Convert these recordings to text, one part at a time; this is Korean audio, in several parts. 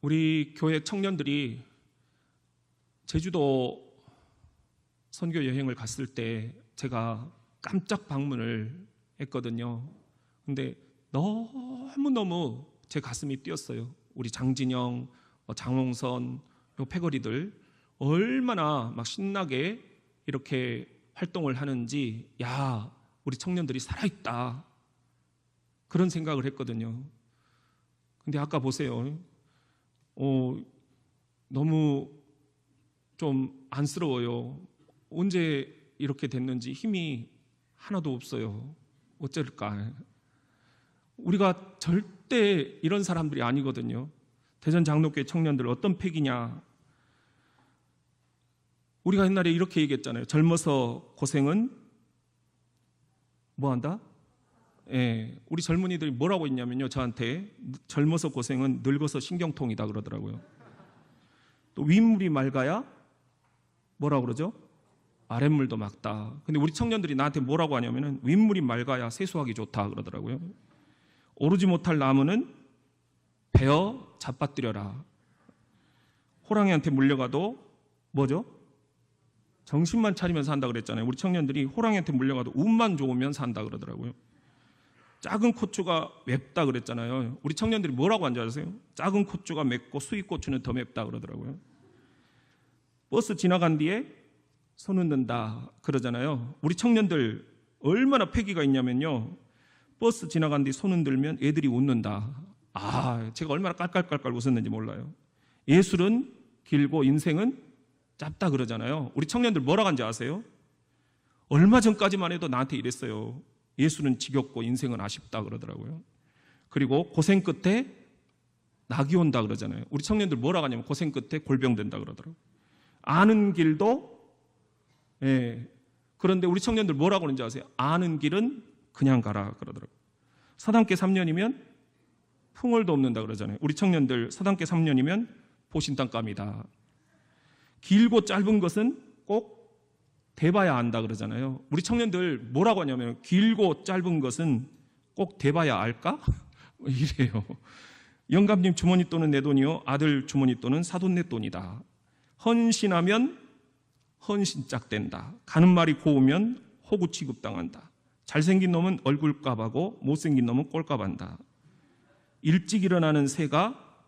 우리 교회 청년들이 제주도 선교 여행을 갔을 때 제가 깜짝 방문을 했거든요. 근데 너무너무 제 가슴이 뛰었어요. 우리 장진영, 장홍선, 요 패거리들 얼마나 막 신나게 이렇게 활동을 하는지, 야, 우리 청년들이 살아있다, 그런 생각을 했거든요. 근데 아까 보세요. 너무 좀 안쓰러워요. 언제 이렇게 됐는지 힘이 하나도 없어요. 어쩔까? 우리가 절대 이런 사람들이 아니거든요. 대전 장로교회 청년들 어떤 패기냐? 우리가 옛날에 이렇게 얘기했잖아요. 젊어서 고생은 뭐한다? 예, 우리 젊은이들이 뭐라고 했냐면요, 저한테 젊어서 고생은 늙어서 신경통이다 그러더라고요. 또 윗물이 맑아야 뭐라고 그러죠? 아랫물도 맑다. 근데 우리 청년들이 나한테 뭐라고 하냐면은 윗물이 맑아야 세수하기 좋다 그러더라고요. 오르지 못할 나무는 베어 잡아뜨려라. 호랑이한테 물려가도 뭐죠? 정신만 차리면 산다 그랬잖아요. 우리 청년들이 호랑이한테 물려가도 운만 좋으면 산다 그러더라고요. 작은 고추가 맵다 그랬잖아요. 우리 청년들이 뭐라고 한지 아세요? 작은 고추가 맵고 수입고추는 더 맵다 그러더라고요. 버스 지나간 뒤에 손 흔든다 그러잖아요. 우리 청년들 얼마나 패기가 있냐면요, 버스 지나간 뒤 손 흔들면 애들이 웃는다. 제가 얼마나 깔깔깔깔 웃었는지 몰라요. 예술은 길고 인생은 짧다 그러잖아요. 우리 청년들 뭐라고 한지 아세요? 얼마 전까지만 해도 나한테 이랬어요. 예술은 지겹고 인생은 아쉽다 그러더라고요. 그리고 고생 끝에 낙이 온다 그러잖아요. 우리 청년들 뭐라고 하냐면 고생 끝에 골병 된다 그러더라고요. 아는 길도, 그런데 우리 청년들 뭐라고 그러는지 아세요? 아는 길은 그냥 가라 그러더라고요. 사단계 3년이면 풍월도 없는다 그러잖아요. 우리 청년들 사단계 3년이면 보신탕감이다. 길고 짧은 것은 꼭 대봐야 안다 그러잖아요. 우리 청년들 뭐라고 하냐면 길고 짧은 것은 꼭 대봐야 알까? 이래요. 영감님 주머니 돈은 내 돈이요, 아들 주머니 돈은 사돈 내 돈이다. 헌신하면 헌신짝 된다. 가는 말이 고우면 호구 취급당한다. 잘생긴 놈은 얼굴값하고 못생긴 놈은 꼴값한다. 일찍 일어나는 새가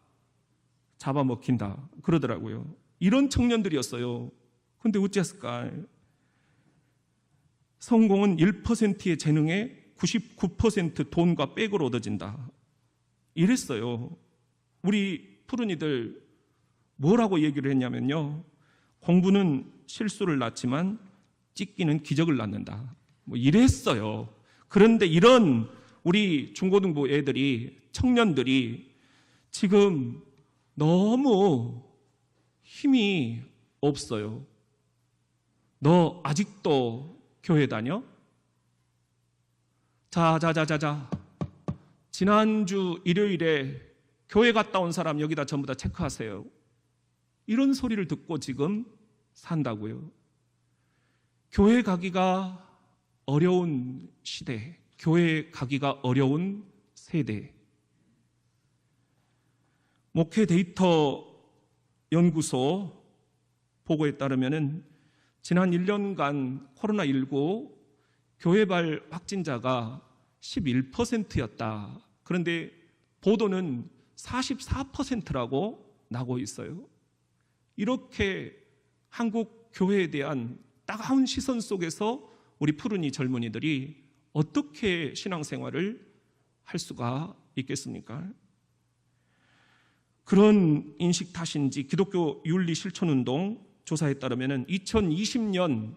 잡아먹힌다 그러더라고요. 이런 청년들이었어요. 근데 어찌했을까? 성공은 1%의 재능에 99% 돈과 백으로 얻어진다, 이랬어요. 우리 푸른이들 뭐라고 얘기를 했냐면요, 공부는 실수를 낳지만 찍기는 기적을 낳는다, 뭐 이랬어요. 그런데 이런 우리 중고등부 애들이, 청년들이 지금 너무 힘이 없어요. 너 아직도 교회 다녀? 자, 지난주 일요일에 교회 갔다 온 사람 여기다 전부 다 체크하세요. 이런 소리를 듣고 지금 산다고요. 교회 가기가 어려운 시대, 교회 가기가 어려운 세대. 목회 데이터 연구소 보고에 따르면 지난 1년간 코로나19 교회발 확진자가 11%였다. 그런데 보도는 44%라고 나고 있어요. 이렇게 한국 교회에 대한 따가운 시선 속에서 우리 푸른이 젊은이들이 어떻게 신앙생활을 할 수가 있겠습니까? 그런 인식 탓인지 기독교 윤리 실천운동 조사에 따르면 2020년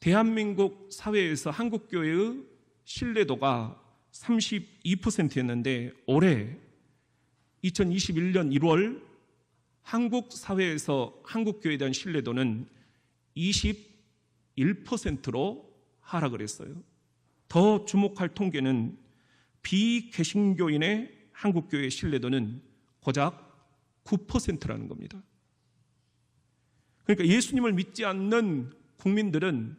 대한민국 사회에서 한국교회의 신뢰도가 32%였는데 올해 2021년 1월 한국 사회에서 한국교회에 대한 신뢰도는 21%로 하락을 했어요. 더 주목할 통계는 비개신교인의 한국교회 신뢰도는 고작 9%라는 겁니다. 그러니까 예수님을 믿지 않는 국민들은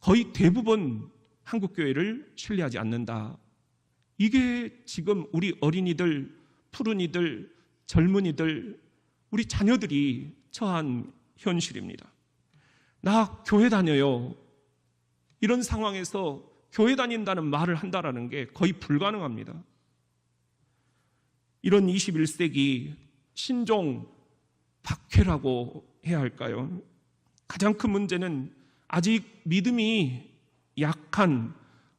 거의 대부분 한국교회를 신뢰하지 않는다. 이게 지금 우리 어린이들, 푸른이들, 젊은이들 우리 자녀들이 처한 현실입니다. 나 교회 다녀요. 이런 상황에서 교회 다닌다는 말을 한다는 게 거의 불가능합니다. 이런 21세기 신종 박해라고 해야 할까요? 가장 큰 문제는 아직 믿음이 약한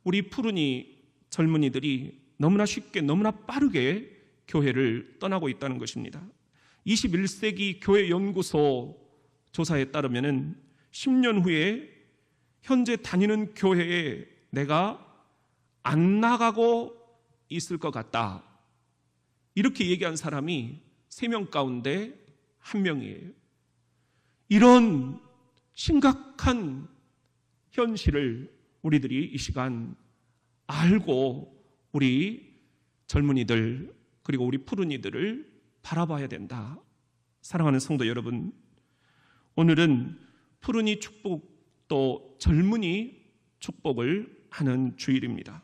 우리 푸르니 젊은이들이 너무나 쉽게 너무나 빠르게 교회를 떠나고 있다는 것입니다. 21세기 교회연구소 조사에 따르면 10년 후에 현재 다니는 교회에 내가 안 나가고 있을 것 같다, 이렇게 얘기한 사람이 3명 가운데 1명이에요. 이런 심각한 현실을 우리들이 이 시간 알고 우리 젊은이들 그리고 우리 푸른이들을 바라봐야 된다. 사랑하는 성도 여러분, 오늘은 푸른이 축복 또 젊은이 축복을 하는 주일입니다.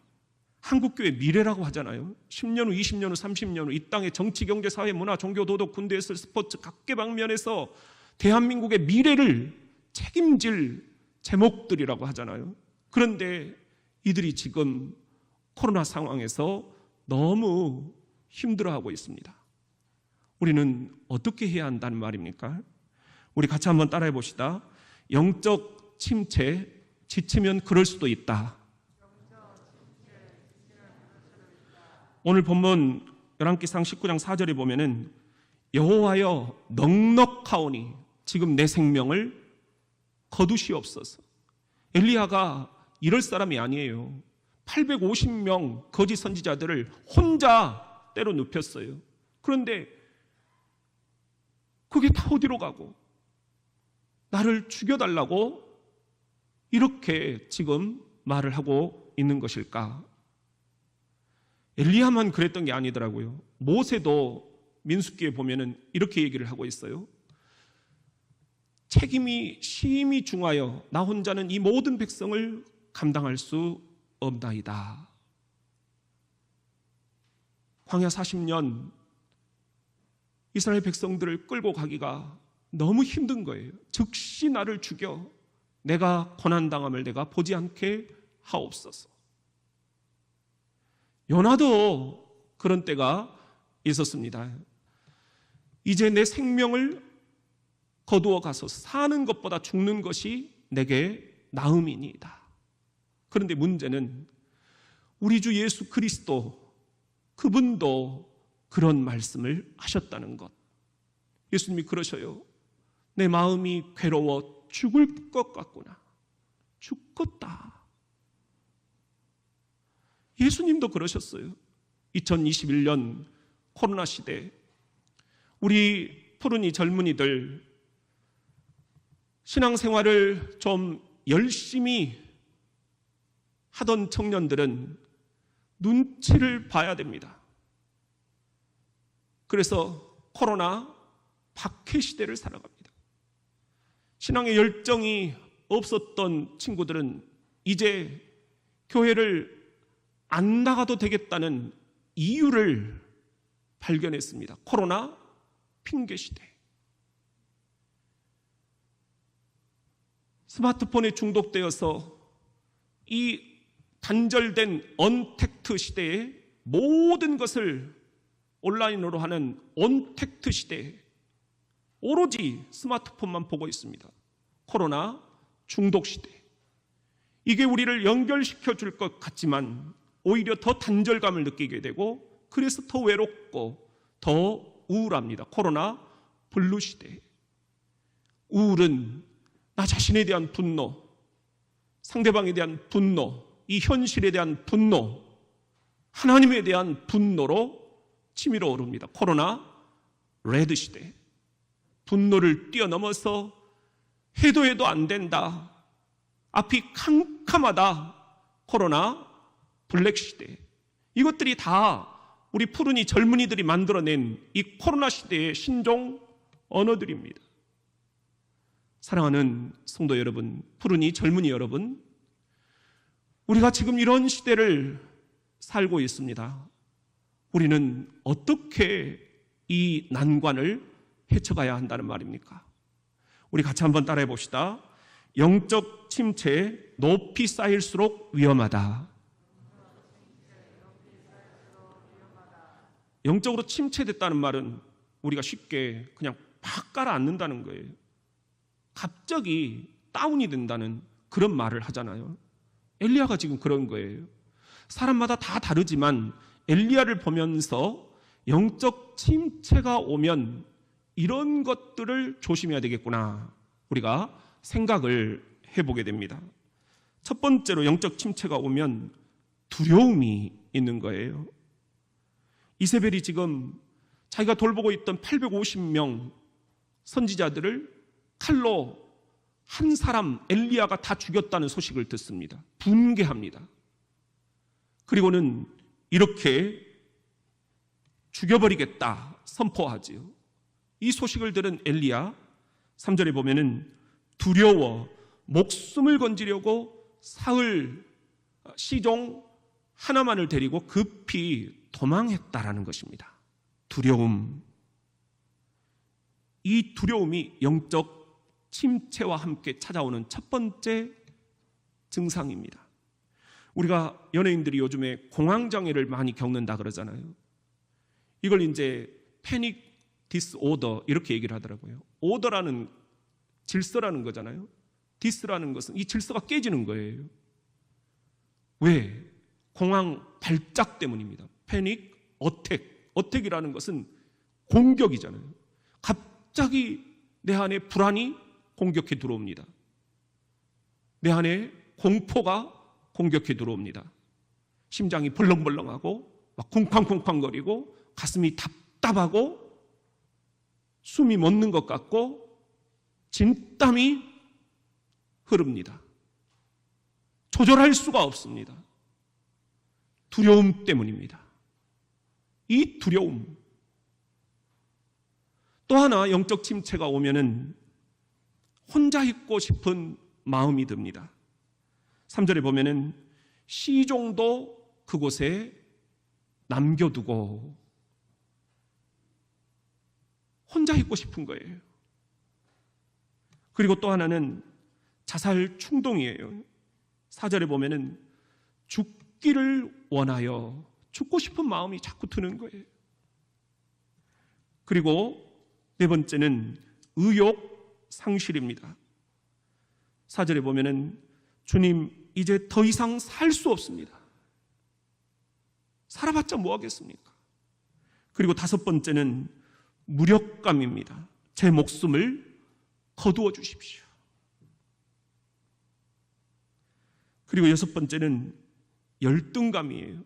한국교회 미래라고 하잖아요. 10년 후, 20년 후, 30년 후 이 땅의 정치, 경제, 사회, 문화, 종교, 도덕, 군대, 예술, 스포츠 각계 방면에서 대한민국의 미래를 책임질 제목들이라고 하잖아요. 그런데 이들이 지금 코로나 상황에서 너무 힘들어하고 있습니다. 우리는 어떻게 해야 한다는 말입니까? 우리 같이 한번 따라해 봅시다. 영적 침체, 지치면 그럴 수도 있다. 오늘 본문 열왕기상 19장 4절에 보면은 여호와여 넉넉하오니 지금 내 생명을 거두시옵소서. 엘리야가 이럴 사람이 아니에요. 850명 거짓 선지자들을 혼자 때로 눕혔어요. 그런데 그게 다 어디로 가고 나를 죽여달라고 이렇게 지금 말을 하고 있는 것일까? 엘리야만 그랬던 게 아니더라고요. 모세도 민수기에 보면은 이렇게 얘기를 하고 있어요. 책임이 심히 중하여 나 혼자는 이 모든 백성을 감당할 수 없나이다. 광야 40년 이스라엘 백성들을 끌고 가기가 너무 힘든 거예요. 즉시 나를 죽여 내가 고난당함을 내가 보지 않게 하옵소서. 요나도 그런 때가 있었습니다. 이제 내 생명을 거두어 가서 사는 것보다 죽는 것이 내게 나음이니이다. 그런데 문제는 우리 주 예수 그리스도 그분도 그런 말씀을 하셨다는 것. 예수님이 그러셔요. 내 마음이 괴로워 죽을 것 같구나. 죽겠다. 예수님도 그러셨어요. 2021년 코로나 시대 우리 푸른이 젊은이들 신앙생활을 좀 열심히 하던 청년들은 눈치를 봐야 됩니다. 그래서 코로나 박해 시대를 살아갑니다. 신앙의 열정이 없었던 친구들은 이제 교회를 안 나가도 되겠다는 이유를 발견했습니다. 코로나 핑계 시대. 스마트폰에 중독되어서 이 단절된 언택트 시대에 모든 것을 온라인으로 하는 언택트 시대에 오로지 스마트폰만 보고 있습니다. 코로나 중독 시대. 이게 우리를 연결시켜 줄 것 같지만 오히려 더 단절감을 느끼게 되고 그래서 더 외롭고 더 우울합니다. 코로나 블루 시대. 우울은 나 자신에 대한 분노, 상대방에 대한 분노, 이 현실에 대한 분노, 하나님에 대한 분노로 치밀어 오릅니다. 코로나 레드 시대. 분노를 뛰어넘어서 해도 안 된다. 앞이 캄캄하다. 코로나 블랙 시대. 이것들이 다 우리 푸른이 젊은이들이 만들어낸 이 코로나 시대의 신종 언어들입니다. 사랑하는 성도 여러분, 푸른이 젊은이 여러분, 우리가 지금 이런 시대를 살고 있습니다. 우리는 어떻게 이 난관을 헤쳐가야 한다는 말입니까? 우리 같이 한번 따라해 봅시다. 영적 침체 높이 쌓일수록 위험하다. 영적으로 침체됐다는 말은 우리가 쉽게 그냥 팍 깔아앉는다는 거예요. 갑자기 다운이 된다는 그런 말을 하잖아요. 엘리야가 지금 그런 거예요. 사람마다 다 다르지만 엘리야를 보면서 영적 침체가 오면 이런 것들을 조심해야 되겠구나, 우리가 생각을 해보게 됩니다. 첫 번째로 영적 침체가 오면 두려움이 있는 거예요. 이세벨이 지금 자기가 돌보고 있던 850명 선지자들을 칼로 한 사람 엘리야가 다 죽였다는 소식을 듣습니다. 분개합니다. 그리고는 이렇게 죽여버리겠다 선포하지요. 이 소식을 들은 엘리야 3절에 보면은 두려워 목숨을 건지려고 사흘 시종 하나만을 데리고 급히 도망했다라는 것입니다. 두려움. 이 두려움이 영적 침체와 함께 찾아오는 첫 번째 증상입니다. 우리가 연예인들이 요즘에 공황장애를 많이 겪는다 그러잖아요. 이걸 이제 패닉 디스오더 이렇게 얘기를 하더라고요. 오더라는 질서라는 거잖아요. 디스라는 것은 이 질서가 깨지는 거예요. 왜? 공황 발작 때문입니다. 패닉 어택이라는 것은 공격이잖아요. 갑자기 내 안에 불안이 공격해 들어옵니다. 내 안에 공포가 공격해 들어옵니다. 심장이 벌렁벌렁하고 막 쿵쾅쿵쾅거리고 가슴이 답답하고 숨이 멎는 것 같고 진땀이 흐릅니다. 조절할 수가 없습니다. 두려움 때문입니다. 이 두려움. 또 하나 영적 침체가 오면은 혼자 있고 싶은 마음이 듭니다. 3절에 보면은 시종도 그곳에 남겨두고 혼자 있고 싶은 거예요. 그리고 또 하나는 자살 충동이에요. 4절에 보면은 죽기를 원하여 죽고 싶은 마음이 자꾸 드는 거예요. 그리고 네 번째는 의욕 상실입니다. 4절에 보면은 주님 이제 더 이상 살 수 없습니다. 살아봤자 뭐 하겠습니까? 그리고 다섯 번째는 무력감입니다. 제 목숨을 거두어 주십시오. 그리고 여섯 번째는 열등감이에요.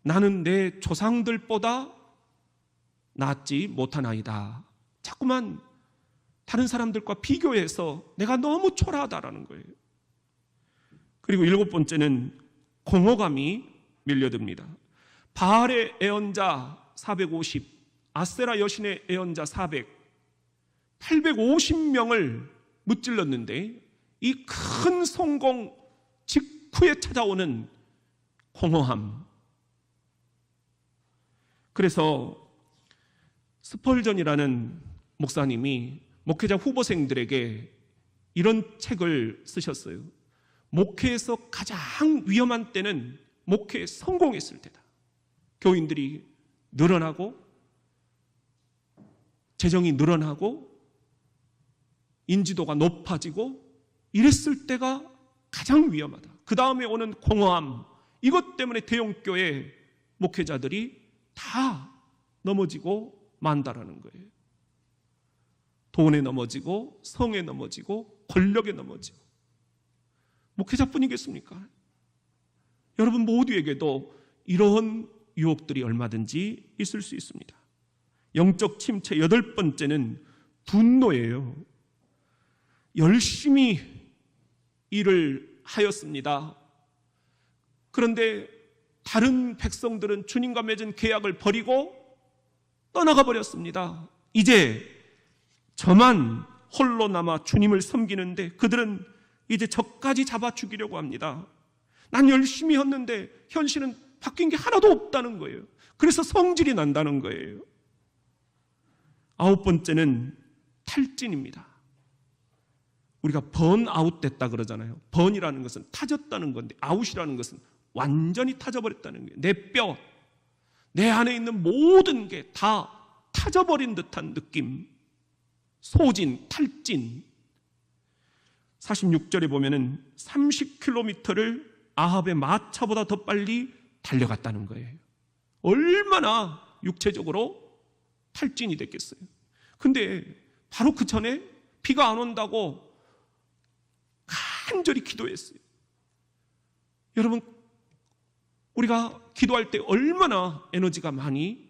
나는 내 조상들보다 낫지 못하나이다. 자꾸만 다른 사람들과 비교해서 내가 너무 초라하다라는 거예요. 그리고 일곱 번째는 공허감이 밀려듭니다. 바알의 애언자 450, 아세라 여신의 애언자 400, 850명을 무찔렀는데 이 큰 성공 직후에 찾아오는 공허함. 그래서 스펄전이라는 목사님이 목회자 후보생들에게 이런 책을 쓰셨어요. 목회에서 가장 위험한 때는 목회에 성공했을 때다. 교인들이 늘어나고 재정이 늘어나고 인지도가 높아지고 이랬을 때가 가장 위험하다. 그 다음에 오는 공허함, 이것 때문에 대형교회 목회자들이 다 넘어지고 만다라는 거예요. 돈에 넘어지고 성에 넘어지고 권력에 넘어지고. 목회자뿐이겠습니까? 여러분 모두에게도 이런 유혹들이 얼마든지 있을 수 있습니다. 영적 침체 여덟 번째는 분노예요. 열심히 일을 하였습니다. 그런데 다른 백성들은 주님과 맺은 계약을 버리고 떠나가 버렸습니다. 이제 저만 홀로 남아 주님을 섬기는데 그들은 이제 저까지 잡아 죽이려고 합니다. 난 열심히 했는데 현실은 바뀐 게 하나도 없다는 거예요. 그래서 성질이 난다는 거예요. 9번째는 탈진입니다. 우리가 번아웃 됐다 그러잖아요. 번이라는 것은 타졌다는 건데, 아웃이라는 것은 완전히 타져버렸다는 거예요. 내 뼈, 내 안에 있는 모든 게 다 타져버린 듯한 느낌. 소진, 탈진. 46절에 보면은 30km를 아합의 마차보다 더 빨리 달려갔다는 거예요. 얼마나 육체적으로 탈진이 됐겠어요. 근데 바로 그 전에 비가 안 온다고 간절히 기도했어요. 여러분, 우리가 기도할 때 얼마나 에너지가 많이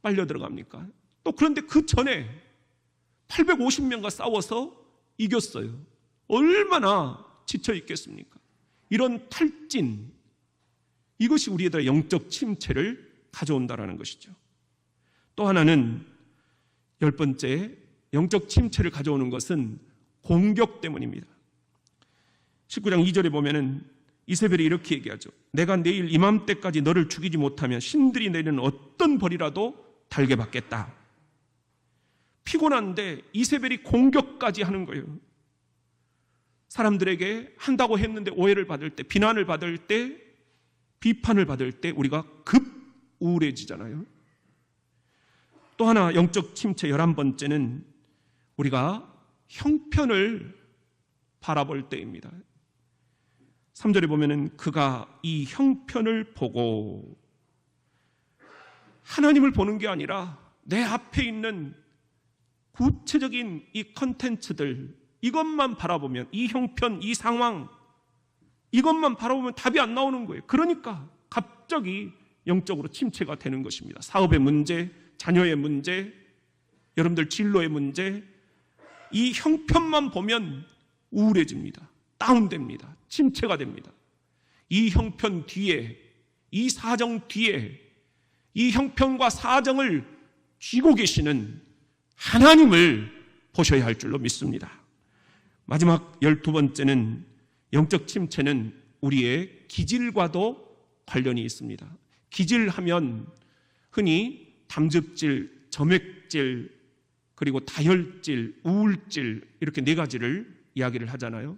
빨려 들어갑니까? 또 그런데 그 전에 850명과 싸워서 이겼어요. 얼마나 지쳐 있겠습니까? 이런 탈진, 이것이 우리에게 영적 침체를 가져온다는 것이죠. 또 하나는 10번째, 영적 침체를 가져오는 것은 공격 때문입니다. 19장 2절에 보면은 이세벨이 이렇게 얘기하죠. 내가 내일 이맘때까지 너를 죽이지 못하면 신들이 내리는 어떤 벌이라도 달게 받겠다. 피곤한데 이세벨이 공격까지 하는 거예요. 사람들에게 한다고 했는데 오해를 받을 때, 비난을 받을 때, 비판을 받을 때 우리가 급 우울해지잖아요. 또 하나 영적 침체 11번째는 우리가 형편을 바라볼 때입니다. 3절에 보면은 그가 이 형편을 보고, 하나님을 보는 게 아니라 내 앞에 있는 구체적인 이 컨텐츠들, 이것만 바라보면, 이 형편, 이 상황, 이것만 바라보면 답이 안 나오는 거예요. 그러니까 갑자기 영적으로 침체가 되는 것입니다. 사업의 문제, 자녀의 문제, 여러분들 진로의 문제, 이 형편만 보면 우울해집니다. 다운됩니다. 침체가 됩니다. 이 형편 뒤에, 이 사정 뒤에, 이 형편과 사정을 쥐고 계시는 하나님을 보셔야 할 줄로 믿습니다. 마지막 12번째는 영적 침체는 우리의 기질과도 관련이 있습니다. 기질하면 흔히 담즙질, 점액질, 그리고 다혈질, 우울질, 이렇게 4가지를 이야기를 하잖아요.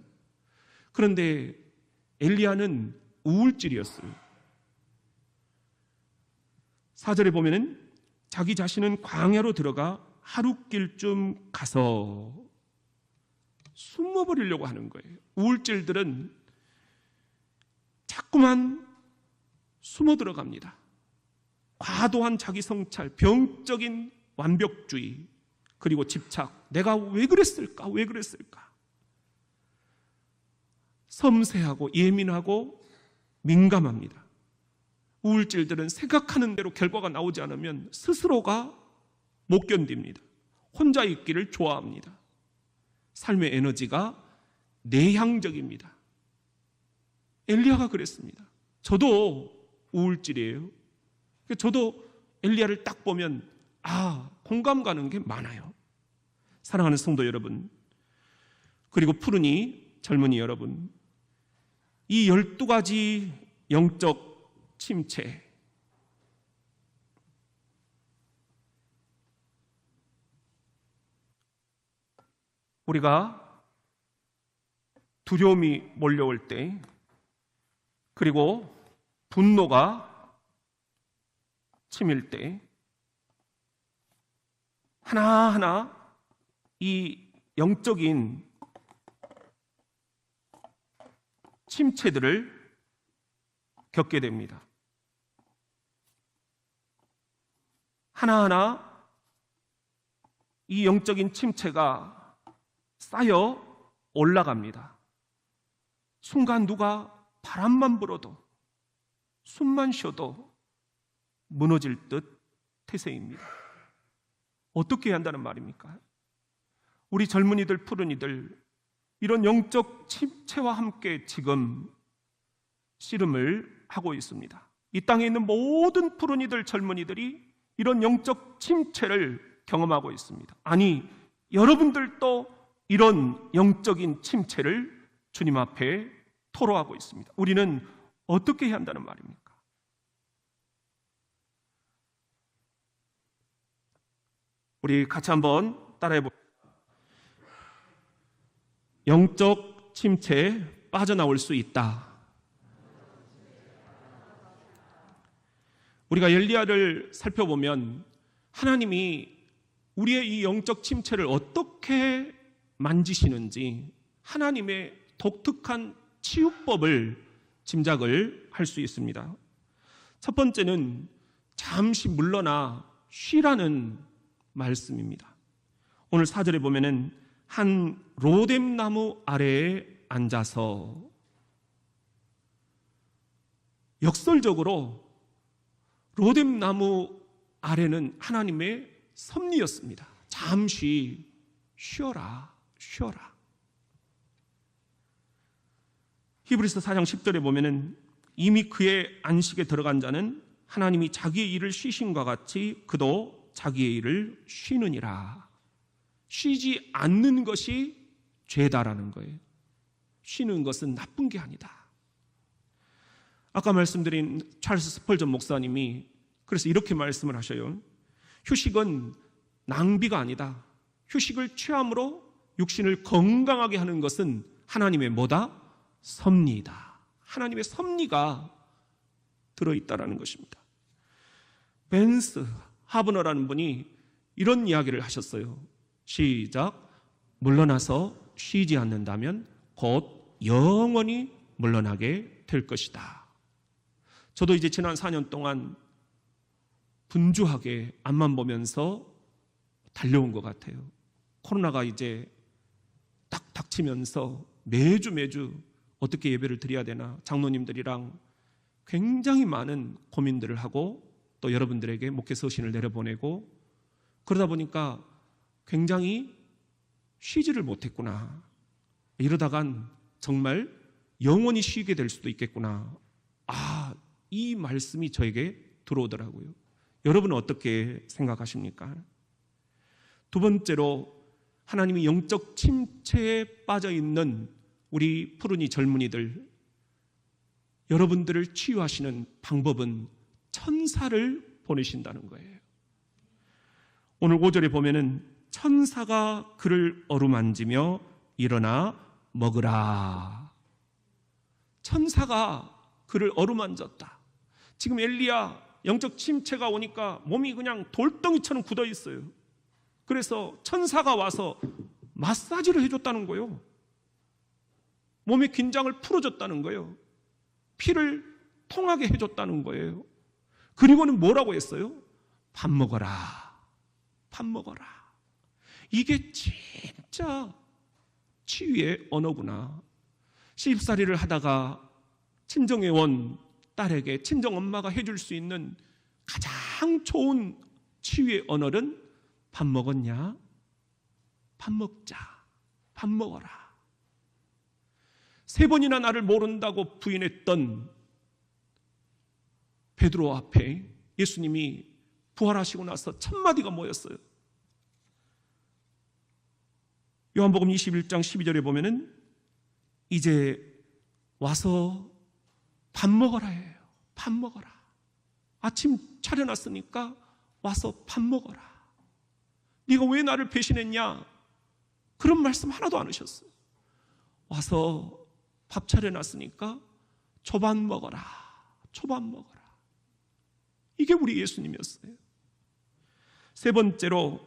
그런데 엘리야는 우울질이었어요. 4절에 보면은 자기 자신은 광야로 들어가 하룻길쯤 가서 숨어버리려고 하는 거예요. 우울질들은 자꾸만 숨어 들어갑니다. 과도한 자기 성찰, 병적인 완벽주의, 그리고 집착. 내가 왜 그랬을까? 왜 그랬을까? 섬세하고 예민하고 민감합니다. 우울질들은 생각하는 대로 결과가 나오지 않으면 스스로가 못 견딥니다. 혼자 있기를 좋아합니다. 삶의 에너지가 내향적입니다. 엘리야가 그랬습니다. 저도 우울질이에요. 저도 엘리야를 딱 보면 공감 가는 게 많아요. 사랑하는 성도 여러분, 그리고 푸르니 젊은이 여러분, 이 12가지 영적 침체, 우리가 두려움이 몰려올 때, 그리고 분노가 치밀 때, 하나하나 이 영적인 침체들을 겪게 됩니다. 하나하나 이 영적인 침체가 쌓여 올라갑니다. 순간 누가 바람만 불어도, 숨만 쉬어도 무너질 듯 태세입니다. 어떻게 해야 한다는 말입니까? 우리 젊은이들, 푸른이들, 이런 영적 침체와 함께 지금 씨름을 하고 있습니다. 이 땅에 있는 모든 푸른이들, 젊은이들이 이런 영적 침체를 경험하고 있습니다. 아니, 여러분들도 이런 영적인 침체를 주님 앞에 토로하고 있습니다. 우리는 어떻게 해야 한다는 말입니까? 우리 같이 한번 따라해 봅시다. 영적 침체에 빠져나올 수 있다. 우리가 엘리야를 살펴보면 하나님이 우리의 이 영적 침체를 어떻게 만지시는지 하나님의 독특한 치유법을 짐작을 할 수 있습니다. 첫 번째는 잠시 물러나 쉬라는 말씀입니다. 오늘 4절에 보면은 한 로뎀나무 아래에 앉아서, 역설적으로 로뎀나무 아래는 하나님의 섭리였습니다. 잠시 쉬어라, 쉬어라. 히브리서 4장 10절에 보면은 이미 그의 안식에 들어간 자는 하나님이 자기의 일을 쉬심과 같이 그도 자기의 일을 쉬느니라. 쉬지 않는 것이 죄다라는 거예요. 쉬는 것은 나쁜 게 아니다. 아까 말씀드린 찰스 스펄전 목사님이 그래서 이렇게 말씀을 하셔요. 휴식은 낭비가 아니다. 휴식을 취함으로 육신을 건강하게 하는 것은 하나님의 뭐다? 섭리이다. 하나님의 섭리가 들어있다라는 것입니다. 벤스 하버너라는 분이 이런 이야기를 하셨어요. 시작. 물러나서 쉬지 않는다면 곧 영원히 물러나게 될 것이다. 저도 이제 지난 4년 동안 분주하게 앞만 보면서 달려온 것 같아요. 코로나가 이제 딱 닥치면서 매주 어떻게 예배를 드려야 되나 장로님들이랑 굉장히 많은 고민들을 하고 또 여러분들에게 목회 서신을 내려보내고 그러다 보니까 굉장히 쉬지를 못했구나. 이러다간 정말 영원히 쉬게 될 수도 있겠구나. 이 말씀이 저에게 들어오더라고요. 여러분은 어떻게 생각하십니까? 두 번째로 하나님이 영적 침체에 빠져 있는 우리 푸른이 젊은이들, 여러분들을 치유하시는 방법은 천사를 보내신다는 거예요. 오늘 5절에 보면은 천사가 그를 어루만지며 일어나 먹으라. 천사가 그를 어루만졌다. 지금 엘리야 영적 침체가 오니까 몸이 그냥 돌덩이처럼 굳어 있어요. 그래서 천사가 와서 마사지를 해줬다는 거예요. 몸의 긴장을 풀어줬다는 거예요. 피를 통하게 해줬다는 거예요. 그리고는 뭐라고 했어요? 밥 먹어라. 밥 먹어라. 이게 진짜 치유의 언어구나. 시집살이를 하다가 친정에 온 딸에게 친정엄마가 해줄 수 있는 가장 좋은 치유의 언어는 밥 먹었냐? 밥 먹자. 밥 먹어라. 3번이나 나를 모른다고 부인했던 베드로 앞에 예수님이 부활하시고 나서 1000마디가 모였어요. 요한복음 21장 12절에 보면은 이제 와서 밥 먹어라 해요. 밥 먹어라. 아침 차려놨으니까 와서 밥 먹어라. 네가 왜 나를 배신했냐? 그런 말씀 하나도 안 하셨어요. 와서 밥 차려놨으니까 초밥 먹어라. 초밥 먹어라. 이게 우리 예수님이었어요. 세 번째로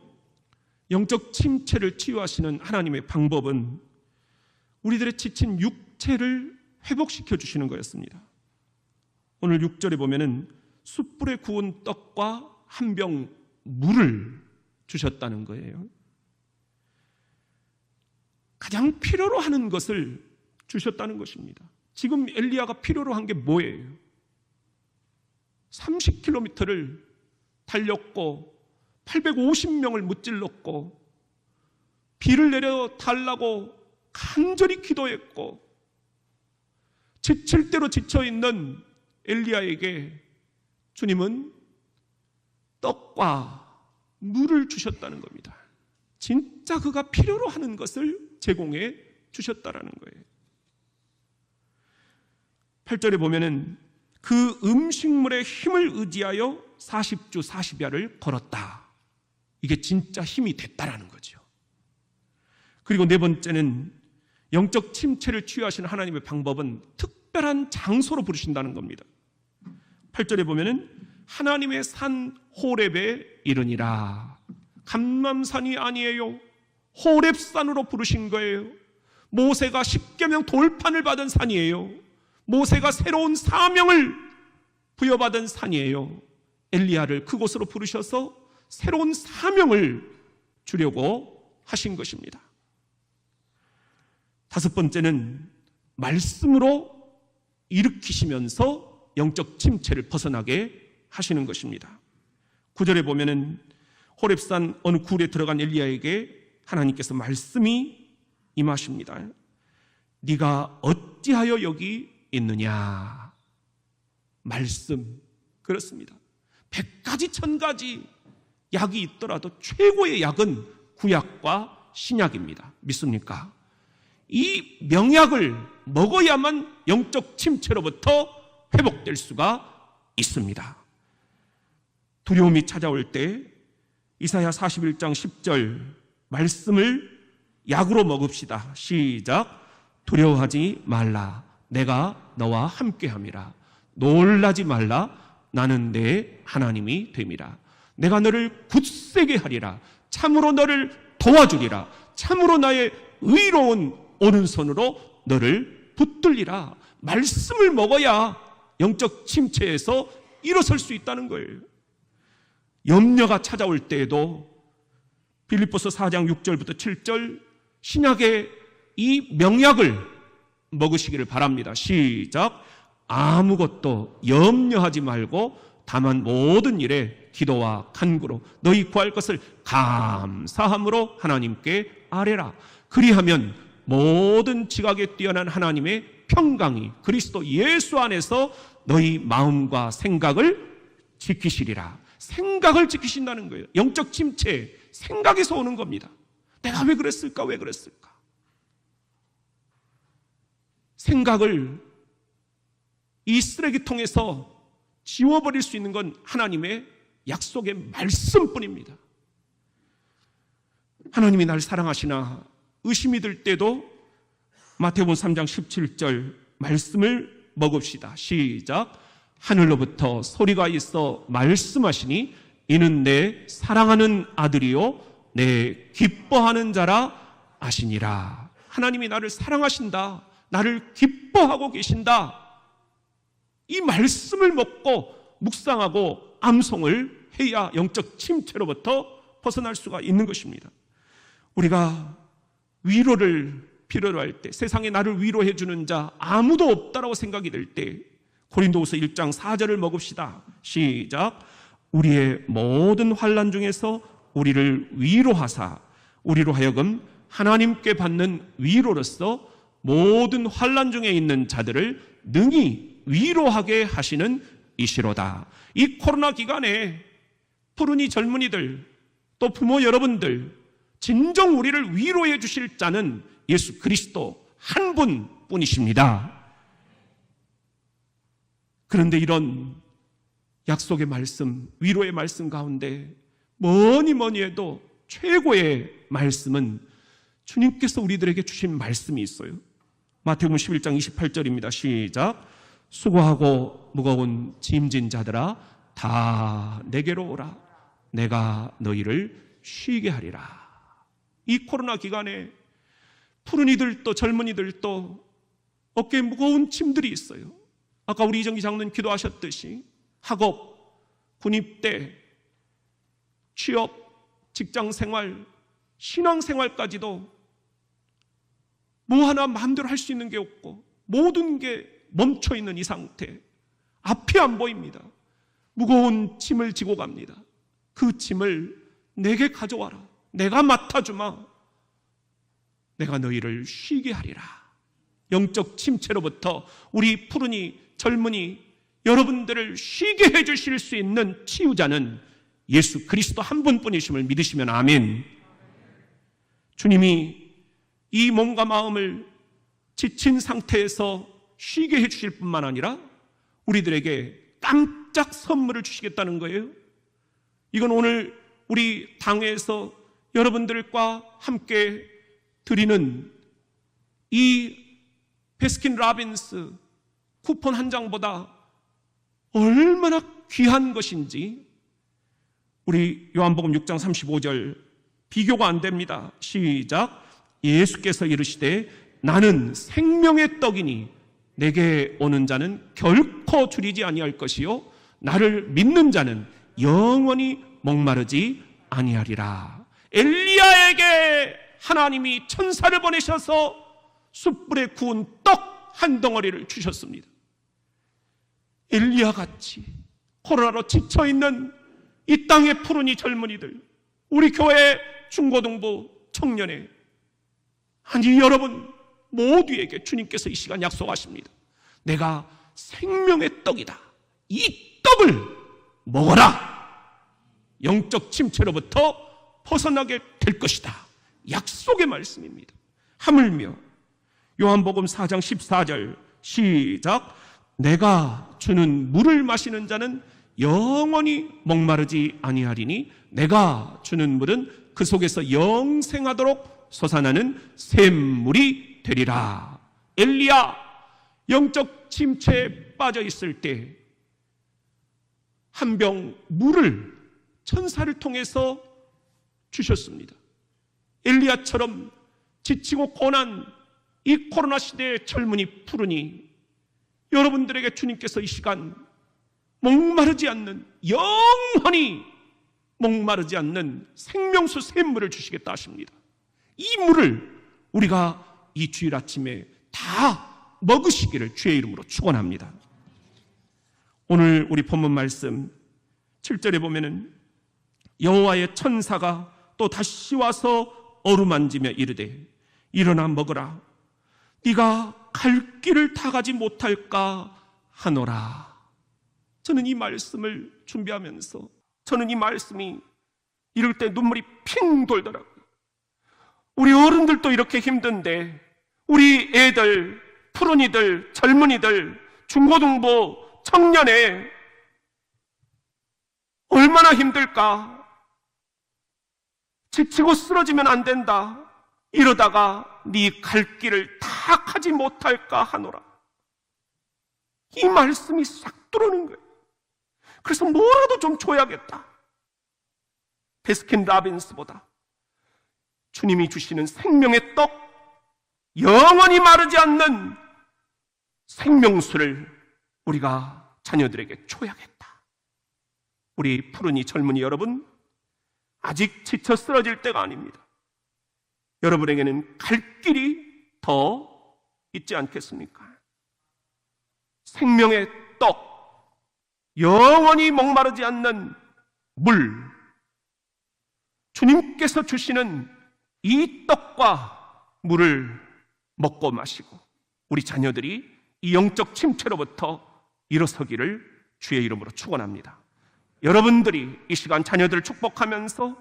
영적 침체를 치유하시는 하나님의 방법은 우리들의 지친 육체를 회복시켜 주시는 거였습니다. 오늘 6절에 보면은 숯불에 구운 떡과 한 병 물을 주셨다는 거예요. 가장 필요로 하는 것을 주셨다는 것입니다. 지금 엘리야가 필요로 한 게 뭐예요? 30km를 달렸고 850명을 무찔렀고 비를 내려 달라고 간절히 기도했고 지칠 대로 지쳐있는 엘리야에게 주님은 떡과 물을 주셨다는 겁니다. 진짜 그가 필요로 하는 것을 제공해 주셨다라는 거예요. 8절에 보면은 그 음식물의 힘을 의지하여 40주 40야를 걸었다. 이게 진짜 힘이 됐다라는 거죠. 그리고 네 번째는 영적 침체를 치유하시는 하나님의 방법은 특별한 장소로 부르신다는 겁니다. 8절에 보면은 하나님의 산 호렙에 이르니라. 감람산이 아니에요. 호렙산으로 부르신 거예요. 모세가 십계명 돌판을 받은 산이에요. 모세가 새로운 사명을 부여받은 산이에요. 엘리야를 그곳으로 부르셔서 새로운 사명을 주려고 하신 것입니다. 다섯 번째는 말씀으로 일으키시면서 영적 침체를 벗어나게 하시는 것입니다. 9절에 보면은 호렙산 어느 굴에 들어간 엘리야에게 하나님께서 말씀이 임하십니다. 네가 어찌하여 여기 있느냐. 말씀. 그렇습니다. 100가지 1000가지 약이 있더라도 최고의 약은 구약과 신약입니다. 믿습니까? 이 명약을 먹어야만 영적 침체로부터 회복될 수가 있습니다. 두려움이 찾아올 때 이사야 41장 10절 말씀을 약으로 먹읍시다. 시작. 두려워하지 말라. 내가 너와 함께함이라. 놀라지 말라. 나는 내 하나님이 됨이라. 내가 너를 굳세게 하리라. 참으로 너를 도와주리라. 참으로 나의 의로운 오른손으로 너를 붙들리라. 말씀을 먹어야 영적 침체에서 일어설 수 있다는 거예요. 염려가 찾아올 때에도 빌립보서 4장 6절부터 7절 신약의 이 명약을 먹으시기를 바랍니다. 시작. 아무것도 염려하지 말고 다만 모든 일에 기도와 간구로 너희 구할 것을 감사함으로 하나님께 아뢰라. 그리하면 모든 지각에 뛰어난 하나님의 평강이 그리스도 예수 안에서 너희 마음과 생각을 지키시리라. 생각을 지키신다는 거예요. 영적 침체, 생각에서 오는 겁니다. 내가 왜 그랬을까? 왜 그랬을까? 생각을 이 쓰레기통에서 지워버릴 수 있는 건 하나님의 약속의 말씀뿐입니다. 하나님이 날 사랑하시나 의심이 들 때도 마태복음 3장 17절 말씀을 먹읍시다. 시작. 하늘로부터 소리가 있어 말씀하시니 이는 내 사랑하는 아들이요 내 기뻐하는 자라 아시니라. 하나님이 나를 사랑하신다. 나를 기뻐하고 계신다. 이 말씀을 먹고 묵상하고 암송을 해야 영적 침체로부터 벗어날 수가 있는 것입니다. 우리가 위로를 필요로 할 때, 세상에 나를 위로해 주는 자 아무도 없다라고 생각이 들 때 고린도후서 1장 4절을 먹읍시다. 시작. 우리의 모든 환난 중에서 우리를 위로하사 우리로 하여금 하나님께 받는 위로로서 모든 환난 중에 있는 자들을 능히 위로하게 하시는 이시로다. 이 코로나 기간에 푸른이 젊은이들 또 부모 여러분들 진정 우리를 위로해 주실 자는 예수 그리스도 한 분뿐이십니다. 그런데 이런 약속의 말씀, 위로의 말씀 가운데 뭐니 해도 최고의 말씀은 주님께서 우리들에게 주신 말씀이 있어요. 마태복음 11장 28절입니다. 시작. 수고하고 무거운 짐진 자들아 다 내게로 오라. 내가 너희를 쉬게 하리라. 이 코로나 기간에 푸른이들도 젊은이들도 어깨에 무거운 짐들이 있어요. 아까 우리 이정기 장로님 기도하셨듯이 학업, 군입대, 취업, 직장생활, 신앙생활까지도 뭐 하나 마음대로 할 수 있는 게 없고 모든 게 멈춰있는 이 상태. 앞이 안 보입니다. 무거운 짐을 지고 갑니다. 그 짐을 내게 가져와라. 내가 맡아주마. 내가 너희를 쉬게 하리라. 영적 침체로부터 우리 푸른이 젊은이 여러분들을 쉬게 해주실 수 있는 치유자는 예수 그리스도 한 분뿐이심을 믿으시면 아멘. 주님이 이 몸과 마음을 지친 상태에서 쉬게 해주실 뿐만 아니라 우리들에게 깜짝 선물을 주시겠다는 거예요. 이건 오늘 우리 당회에서 여러분들과 함께 드리는 이 베스킨 라빈스 쿠폰 한 장보다 얼마나 귀한 것인지 우리 요한복음 6장 35절 비교가 안 됩니다. 시작. 예수께서 이르시되 나는 생명의 떡이니 내게 오는 자는 결코 줄이지 아니할 것이요 나를 믿는 자는 영원히 목마르지 아니하리라. 엘리야에게 하나님이 천사를 보내셔서 숯불에 구운 떡 한 덩어리를 주셨습니다. 엘리야같이 코로나로 지쳐있는 이 땅의 푸른 이 젊은이들, 우리 교회 중고등부 청년회, 아니 여러분 모두에게 주님께서 이 시간 약속하십니다. 내가 생명의 떡이다. 이 떡을 먹어라. 영적 침체로부터 벗어나게 될 것이다. 약속의 말씀입니다. 하물며 요한복음 4장 14절 시작. 내가 주는 물을 마시는 자는 영원히 목마르지 아니하리니 내가 주는 물은 그 속에서 영생하도록 솟아나는 샘물이 되리라. 엘리야 영적 침체에 빠져 있을 때 한 병 물을 천사를 통해서 주셨습니다. 엘리야처럼 지치고 고난 이 코로나 시대의 젊은이 푸르니 여러분들에게 주님께서 이 시간 목마르지 않는, 영원히 목마르지 않는 생명수 샘물을 주시겠다 하십니다. 이 물을 우리가 이 주일 아침에 다 먹으시기를 주의 이름으로 축원합니다. 오늘 우리 본문 말씀 7절에 보면은 여호와의 천사가 또 다시 와서 어루만지며 이르되 일어나 먹으라. 네가 갈 길을 다 가지 못할까 하노라. 저는 이 말씀을 준비하면서 저는 이 말씀이 이럴 때 눈물이 핑 돌더라고요. 우리 어른들도 이렇게 힘든데 우리 애들, 푸른이들, 젊은이들, 중고등부, 청년에 얼마나 힘들까. 지치고 쓰러지면 안 된다. 이러다가 네 갈 길을 다 가지 못할까 하노라. 이 말씀이 싹 들어오는 거예요. 그래서 뭐라도 좀 줘야겠다. 베스킨 라빈스보다 주님이 주시는 생명의 떡, 영원히 마르지 않는 생명수를 우리가 자녀들에게 줘야겠다. 우리 푸른이 젊은이 여러분, 아직 지쳐 쓰러질 때가 아닙니다. 여러분에게는 갈 길이 더 있지 않겠습니까? 생명의 떡, 영원히 목마르지 않는 물, 주님께서 주시는 이 떡과 물을 먹고 마시고 우리 자녀들이 이 영적 침체로부터 일어서기를 주의 이름으로 축원합니다. 여러분들이 이 시간 자녀들을 축복하면서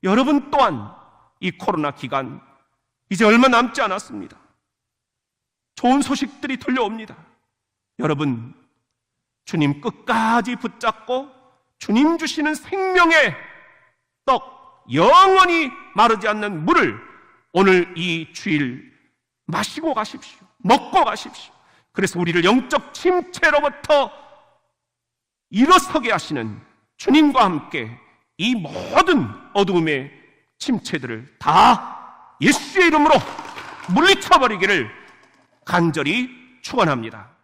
여러분 또한 이 코로나 기간 이제 얼마 남지 않았습니다. 좋은 소식들이 들려옵니다. 여러분, 주님 끝까지 붙잡고 주님 주시는 생명의 떡, 영원히 마르지 않는 물을 오늘 이 주일 마시고 가십시오. 먹고 가십시오. 그래서 우리를 영적 침체로부터 일어서게 하시는 주님과 함께 이 모든 어두움의 침체들을 다 예수의 이름으로 물리쳐버리기를 간절히 축원합니다.